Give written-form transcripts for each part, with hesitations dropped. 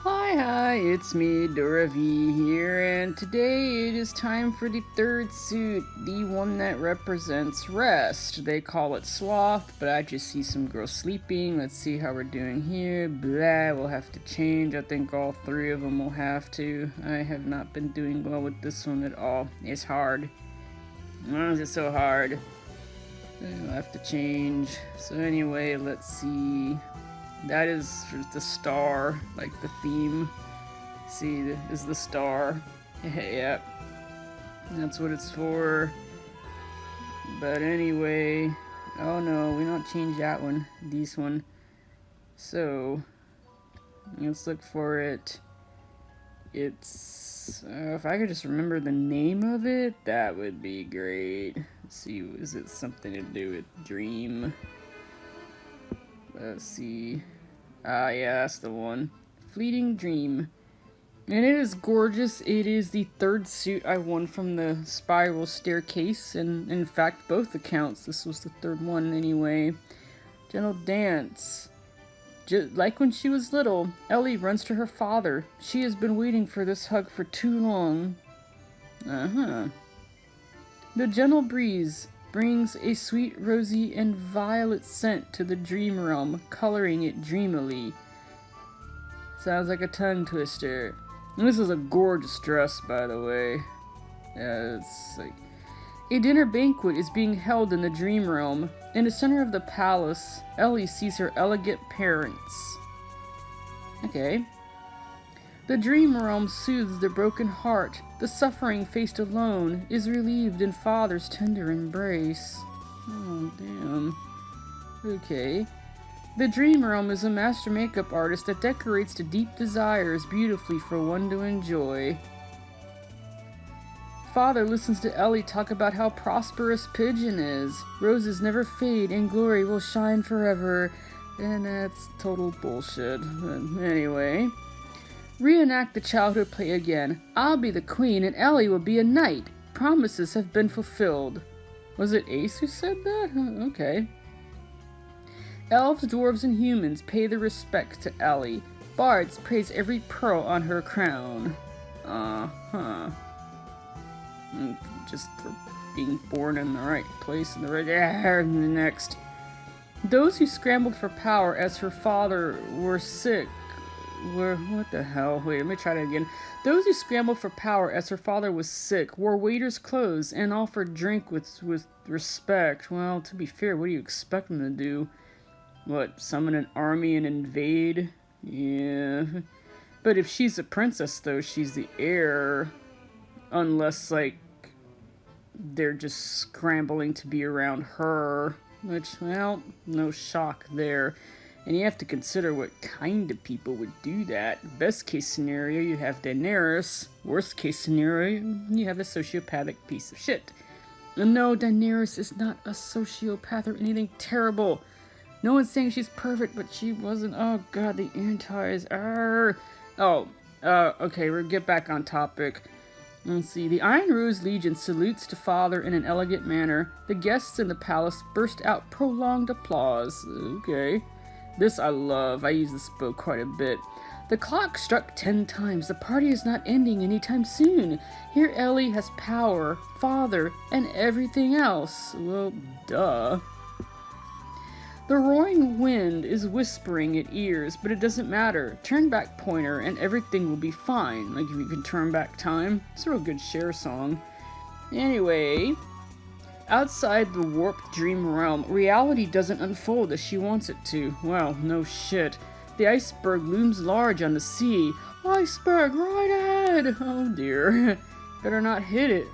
Hi, it's me, Dora V here, and today it is time for the third suit, the one that represents rest. They call it sloth, but I just see some girls sleeping. Let's see how we're doing here. Blah, we'll have to change. I think all three of them will have to. I have not been doing well with this one at all. It's hard. Why is it so hard? I'll have to change. So anyway, let's see. That is for the star, like the theme. See, is the star. Yep. That's what it's for. But anyway, oh no, we don't change that one. This one. So, let's look for it. It's, if I could just remember the name of it, that would be great. Let's see, is it something to do with dream? Let's see. Yeah, that's the one. Fleeting Dream. And it is gorgeous. It is the third suit I won from the spiral staircase. And in fact, both accounts. This was the third one anyway. Gentle Dance. Like when she was little, Elle runs to her father. She has been waiting for this hug for too long. The Gentle Breeze brings a sweet rosy and violet scent to the dream realm, coloring it dreamily. Sounds like a tongue twister. And this is a gorgeous dress, by the way. Yeah, it's like... A dinner banquet is being held in the dream realm. In the center of the palace, Elle sees her elegant parents. Okay. The dream realm soothes the broken heart. The suffering faced alone is relieved in father's tender embrace. Oh, damn. Okay. The dream realm is a master makeup artist that decorates the deep desires beautifully for one to enjoy. Father listens to Elle talk about how prosperous Pigeon is. Roses never fade and glory will shine forever. And that's total bullshit. But anyway. Reenact the childhood play again. I'll be the queen and Elle will be a knight. Promises have been fulfilled. Was it Ace who said that? Okay. Elves, dwarves, and humans pay their respects to Elle. Bards praise every pearl on her crown. Just for being born in the right place in the right... Next. Those who scrambled for power as her father were sick. What the hell? Wait, let me try that again. Those who scrambled for power as her father was sick wore waiters' clothes and offered drink with respect. Well, to be fair, what do you expect them to do? What, summon an army and invade? Yeah. But if she's a princess, though, she's the heir. Unless, like, they're just scrambling to be around her. Which, well, no shock there. And you have to consider what kind of people would do that. Best case scenario, you have Daenerys. Worst case scenario, you have a sociopathic piece of shit. And no, Daenerys is not a sociopath or anything terrible. No one's saying she's perfect, but she wasn't. Oh god, the antis. Okay, we'll get back on topic. Let's see. The Iron Rose Legion salutes to father in an elegant manner. The guests in the palace burst out prolonged applause. Okay. This I love. I use this bow quite a bit. The clock struck 10 times. The party is not ending anytime soon. Here Elle has power, father, and everything else. Well, duh. The roaring wind is whispering at ears, but it doesn't matter. Turn back pointer and everything will be fine. Like if you can turn back time. It's a real good Cher song. Anyway... Outside the warped dream realm, reality doesn't unfold as she wants it to. Well, no shit. The iceberg looms large on the sea. Iceberg, right ahead! Oh dear. Better not hit it.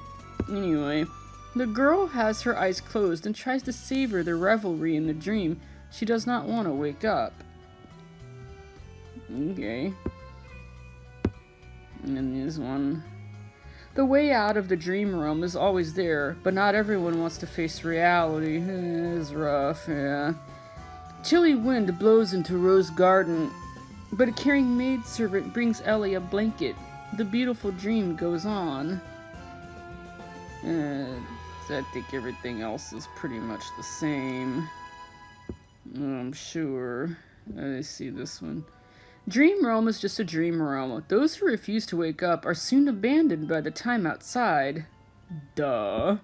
Anyway, the girl has her eyes closed and tries to savor the revelry in the dream. She does not want to wake up. Okay. And then this one... The way out of the dream realm is always there, but not everyone wants to face reality. It's rough, yeah. Chilly wind blows into Rose Garden, but a caring maidservant brings Elle a blanket. The beautiful dream goes on. I think everything else is pretty much the same. I'm sure. I see this one. Dream realm is just a dream realm. Those who refuse to wake up are soon abandoned by the time outside. Duh.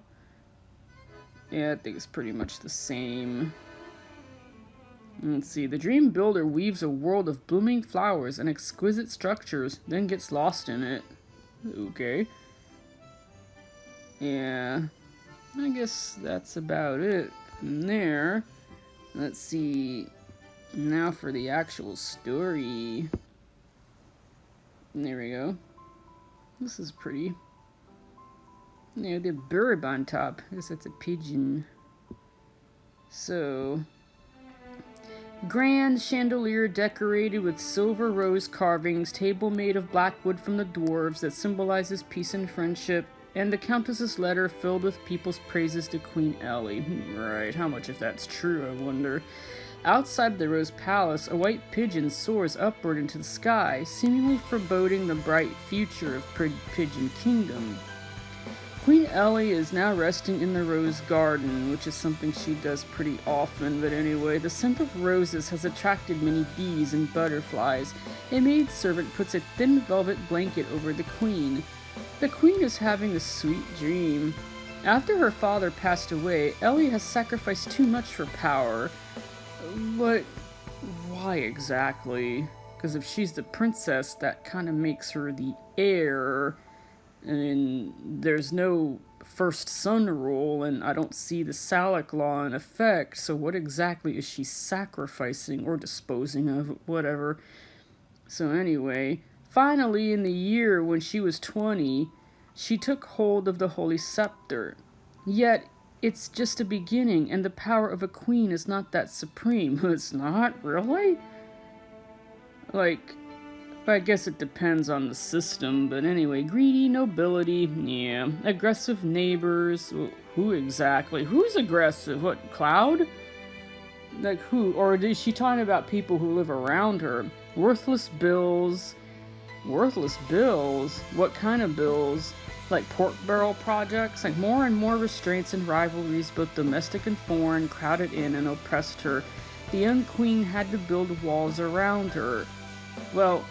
Yeah, I think it's pretty much the same. Let's see. The dream builder weaves a world of blooming flowers and exquisite structures, then gets lost in it. Okay. Yeah. I guess that's about it from there. Let's see. Now for the actual story. There we go. This is pretty. Yeah, the bird on top. I guess that's a pigeon. So, grand chandelier decorated with silver rose carvings, table made of black wood from the dwarves that symbolizes peace and friendship, and the Countess's letter filled with people's praises to Queen Elle. Right, how much of that's true, I wonder. Outside the Rose Palace, a white pigeon soars upward into the sky, seemingly foreboding the bright future of Pigeon Kingdom. Queen Elle is now resting in the Rose Garden, which is something she does pretty often, but anyway, the scent of roses has attracted many bees and butterflies. A maidservant puts a thin velvet blanket over the Queen. The Queen is having a sweet dream. After her father passed away, Elle has sacrificed too much for power. But why exactly? Because if she's the princess, that kind of makes her the heir. And there's no first son rule, and I don't see the Salic law in effect, so what exactly is she sacrificing or disposing of? Whatever. So anyway, finally in the year when she was 20, she took hold of the Holy Scepter. Yet, it's just a beginning, and the power of a queen is not that supreme. It's not? Really? Like, I guess it depends on the system, but anyway, greedy nobility, yeah. Aggressive neighbors, who exactly? Who's aggressive? What, Cloud? Like who? Or is she talking about people who live around her? Worthless bills. Worthless bills? What kind of bills? Like pork barrel projects? Like more and more restraints and rivalries, both domestic and foreign, crowded in and oppressed her. The young queen had to build walls around her. Well,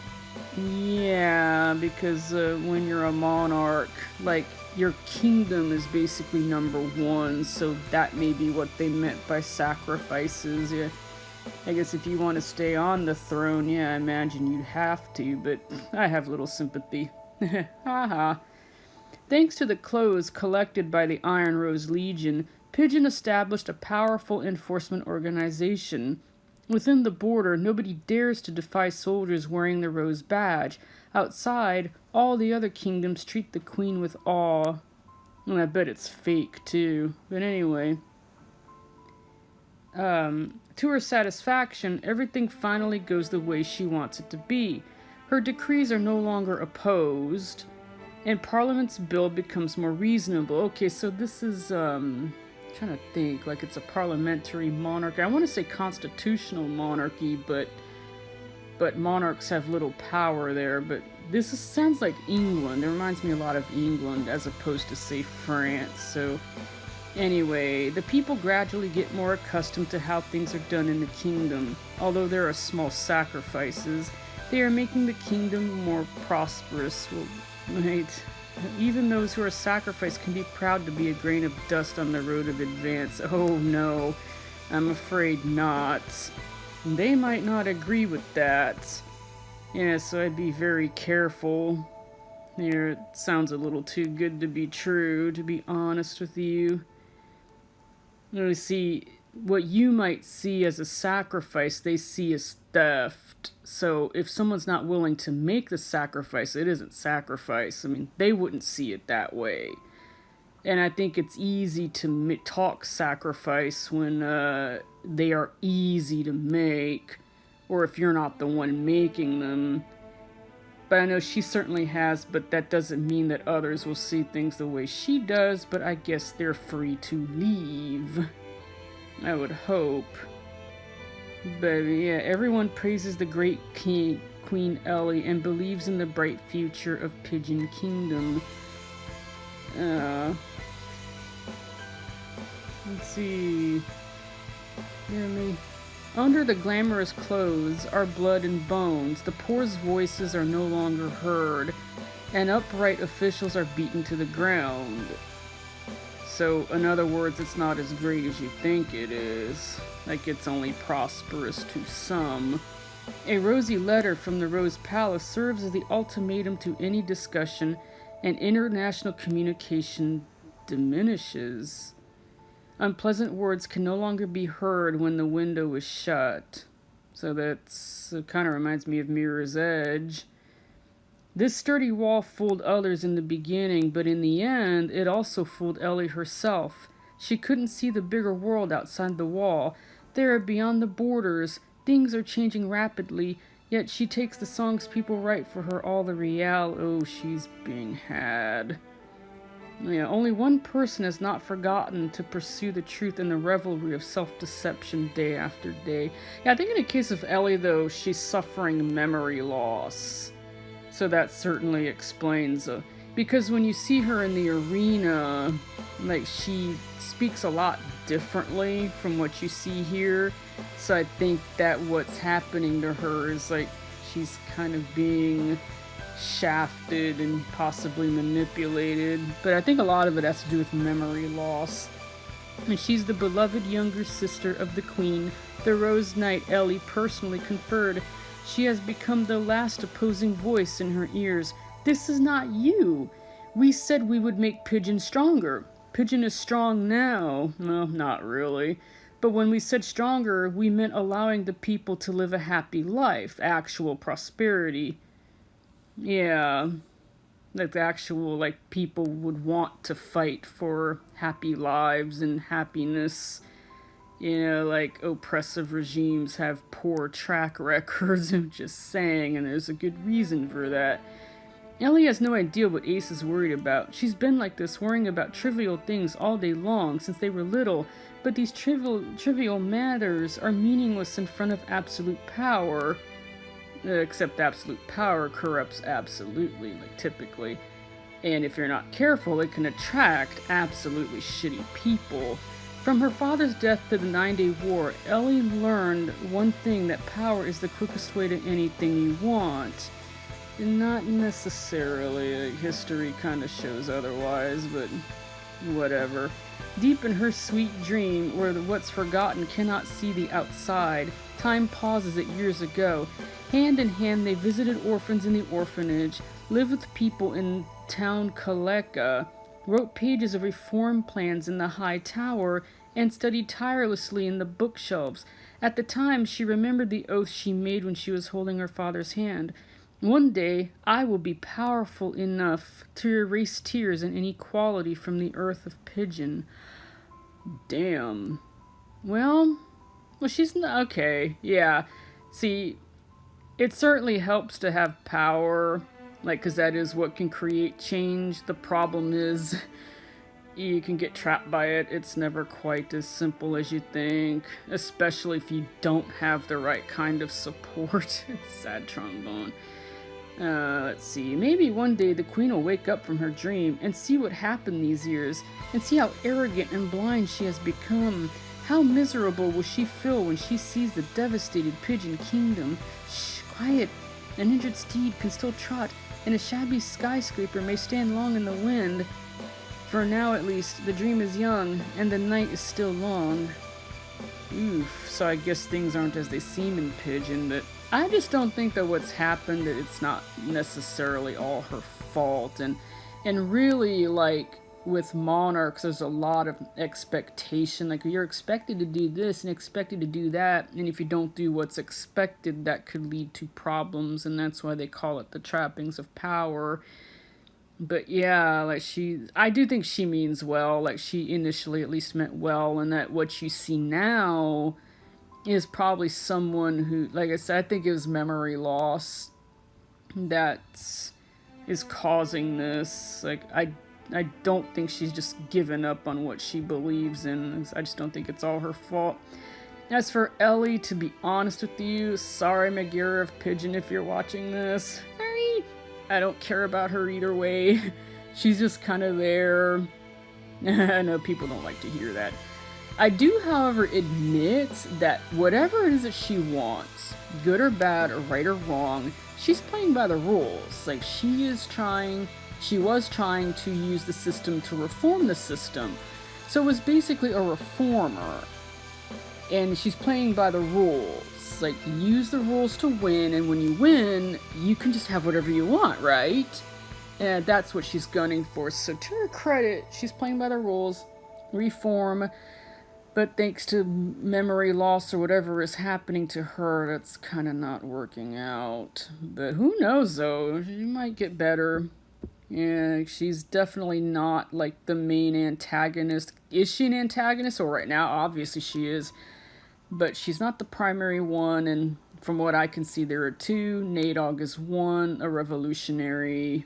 yeah, because when you're a monarch, like, your kingdom is basically number one, so that may be what they meant by sacrifices. Yeah, I guess if you want to stay on the throne, yeah, I imagine you'd have to, but I have little sympathy. Haha. Thanks to the clothes collected by the Iron Rose Legion, Pigeon established a powerful enforcement organization. Within the border, nobody dares to defy soldiers wearing the Rose Badge. Outside, all the other kingdoms treat the queen with awe. And I bet it's fake, too. But anyway. To her satisfaction, everything finally goes the way she wants it to be. Her decrees are no longer opposed, and Parliament's bill becomes more reasonable. Okay, so this is, trying to think, like it's a parliamentary monarchy. I want to say constitutional monarchy, but monarchs have little power there. But this sounds like England. It reminds me a lot of England as opposed to, say, France. So anyway, the people gradually get more accustomed to how things are done in the kingdom. Although there are small sacrifices, they are making the kingdom more prosperous. Well, right. Even those who are sacrificed can be proud to be a grain of dust on the road of advance. Oh no, I'm afraid not. They might not agree with that. Yeah, so I'd be very careful. Here, it sounds a little too good to be true, to be honest with you. Let me see. What you might see as a sacrifice, they see as theft. So if someone's not willing to make the sacrifice, it isn't sacrifice. I mean, they wouldn't see it that way. And I think it's easy to talk sacrifice when they are easy to make, or if you're not the one making them. But I know she certainly has, but that doesn't mean that others will see things the way she does, but I guess they're free to leave. I would hope. But yeah, everyone praises the great king, Queen Elle, and believes in the bright future of Pigeon Kingdom. Let's see. Hear me. Under the glamorous clothes are blood and bones. The poor's voices are no longer heard, and upright officials are beaten to the ground. So, in other words, it's not as great as you think it is. Like, it's only prosperous to some. A rosy letter from the Rose Palace serves as the ultimatum to any discussion, and international communication diminishes. Unpleasant words can no longer be heard when the window is shut. So it kind of reminds me of Mirror's Edge. This sturdy wall fooled others in the beginning, but in the end, it also fooled Elle herself. She couldn't see the bigger world outside the wall. There, beyond the borders, things are changing rapidly, yet she takes the songs people write for her all the real. Oh, she's being had. Yeah, only one person has not forgotten to pursue the truth in the revelry of self-deception day after day. Yeah, I think in the case of Elle, though, she's suffering memory loss. So that certainly explains, because when you see her in the arena, like, she speaks a lot differently from what you see here. So I think that what's happening to her is, like, she's kind of being shafted and possibly manipulated, but I think a lot of it has to do with memory loss. And she's the beloved younger sister of the queen, the Rose Knight Elle personally conferred. She has become the last opposing voice in her ears. This is not you. We said we would make Pigeon stronger. Pigeon is strong now. Well, not really. But when we said stronger, we meant allowing the people to live a happy life, actual prosperity. Yeah, like the actual, like, people would want to fight for happy lives and happiness. You know, like, oppressive regimes have poor track records, I'm just saying, and there's a good reason for that. Elle has no idea what Ace is worried about. She's been like this, worrying about trivial things all day long since they were little, but these trivial matters are meaningless in front of absolute power. Except absolute power corrupts absolutely, like, typically. And if you're not careful, it can attract absolutely shitty people. From her father's death to the 9-Day War, Elle learned one thing, that power is the quickest way to anything you want. Not necessarily. History kind of shows otherwise, but whatever. Deep in her sweet dream, where what's forgotten cannot see the outside, time pauses at years ago. Hand in hand, they visited orphans in the orphanage, lived with people in town Kaleka, wrote pages of reform plans in the high tower, and studied tirelessly in the bookshelves. At the time, she remembered the oath she made when she was holding her father's hand. One day, I will be powerful enough to erase tears and inequality from the earth of Pigeon. Damn. Well, she's not... Okay, yeah. See, it certainly helps to have power, like, because that is what can create change. The problem is, you can get trapped by it. It's never quite as simple as you think, especially if you don't have the right kind of support. Sad trombone. Let's see. Maybe one day the queen will wake up from her dream and see what happened these years, and see how arrogant and blind she has become. How miserable will she feel when she sees the devastated Pigeon Kingdom? Shh, quiet. An injured steed can still trot, and a shabby skyscraper may stand long in the wind. For now, at least, the dream is young, and the night is still long. Oof, so I guess things aren't as they seem in Pigeon, but I just don't think that what's happened, that it's not necessarily all her fault. And really, like, with monarchs, there's a lot of expectation. Like, you're expected to do this and expected to do that, and if you don't do what's expected, that could lead to problems, and that's why they call it the trappings of power. But yeah, like, I do think she means well. Like, she initially at least meant well, and that what you see now is probably someone who, like I said, I think it was memory loss that is causing this. Like, I don't think she's just given up on what she believes in. I just don't think it's all her fault. As for Elle, to be honest with you, sorry, Megara of Pigeon, if you're watching this. Sorry. I don't care about her either way. She's just kind of there. I know people don't like to hear that. I do, however, admit that whatever it is that she wants, good or bad or right or wrong, she's playing by the rules. Like, she was trying to use the system to reform the system. So it was basically a reformer. And she's playing by the rules. Like, use the rules to win, and when you win, you can just have whatever you want, right? And that's what she's gunning for. So to her credit, she's playing by the rules, reform, but thanks to memory loss or whatever is happening to her, that's kind of not working out. But who knows, though? She might get better. Yeah, she's definitely not, like, the main antagonist. Is she an antagonist? Well, right now, obviously she is. But she's not the primary one, and from what I can see, there are two. Nadog is one, a revolutionary,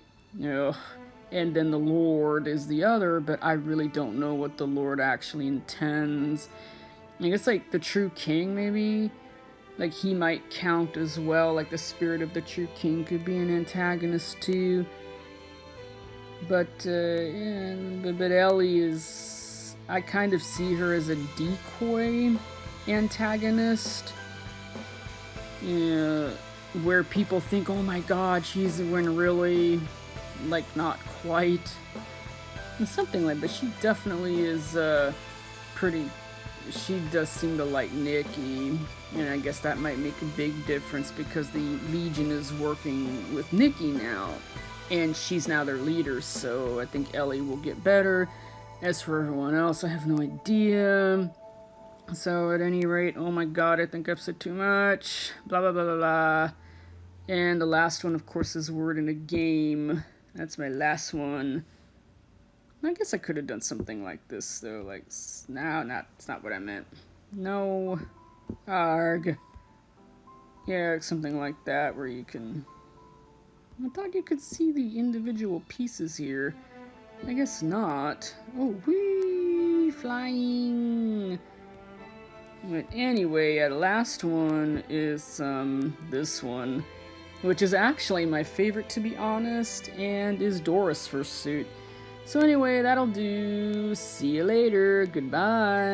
and then the Lord is the other, but I really don't know what the Lord actually intends. I guess, like, the true king, maybe? Like, he might count as well, like, the spirit of the true king could be an antagonist, too. But, but Ellie is... I kind of see her as a decoy antagonist. Yeah, where people think, oh my god, she's when really, like, not quite. And something like that. She definitely is pretty... She does seem to like Nikki. And I guess that might make a big difference because the Legion is working with Nikki now. And she's now their leader, so I think Ellie will get better. As for everyone else, I have no idea. So at any rate, oh my god, I think I've said too much. Blah, blah, blah, blah, blah. And the last one, of course, is word in a game. That's my last one. I guess I could have done something like this, though. Like, no, it's not what I meant. No. Arg. Yeah, something like that, where you can... I thought you could see the individual pieces here. I guess not. Oh, whee! Flying! But anyway, the last one is this one, which is actually my favorite, to be honest, and is Dora's first suit. So anyway, that'll do. See you later. Goodbye.